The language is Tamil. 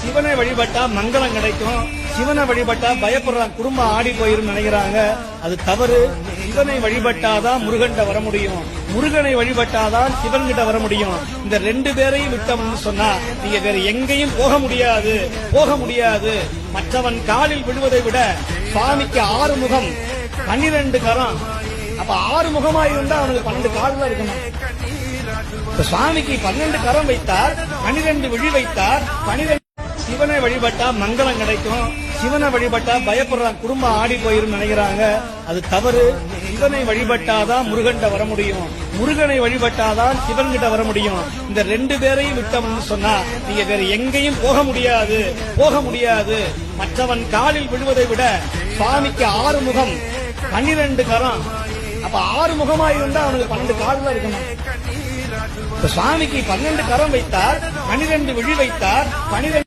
சிவனை வழிபட்டா மங்களம் கிடைக்கும், சிவனை வழிபட்டா பயப்படுறாங்க, குடும்பம் ஆடி போயிரும் நினைக்கிறாங்க. அது தவறு. சிவனை வழிபட்டாதான் முருகன்கிட்ட வர முடியும், முருகனை வழிபட்டாதான் சிவன்கிட்ட வர முடியும். இந்த ரெண்டு பேரையும் விட்டோம்னு சொன்னா நீங்க வேற எங்கேயும் போக முடியாது, போக முடியாது. மற்றவன் காலில் விழுவதை விட சுவாமிக்கு 6 முகம் 12 கரம். அப்ப 6 முகமா இருந்தா அவனுக்கு 12 கால் தான் இருக்கணும். சுவாமிக்கு 12 கரம் வைத்தார், 12 விழி வைத்தார், 12. சிவனை வழிபட்டா மங்களம் கிடைக்கும், சிவனை வழிபட்டா பயப்படுறாங்க, குடும்பம் ஆடி போயிரும் நினைக்கிறாங்க. அது தவறு. சிவனை வழிபட்டாதான் முருகன்கிட்ட வர முடியும், முருகனை வழிபட்டாதான் சிவன்கிட்ட வர முடியும். இந்த ரெண்டு பேரையும் விட்டோம்னு சொன்னா நீங்க வேற எங்கேயும் போக முடியாது, போக முடியாது. மற்றவன் காலில் விழுவதை விட சுவாமிக்கு 6 முகம் 12 கரம். அப்ப 6 முகமா இருந்தா அவனுக்கு 12 கால் தான் இருக்கணும். சுவாமிக்கு 12 கரம் வைத்தார், 12 விழி வைத்தார், 12.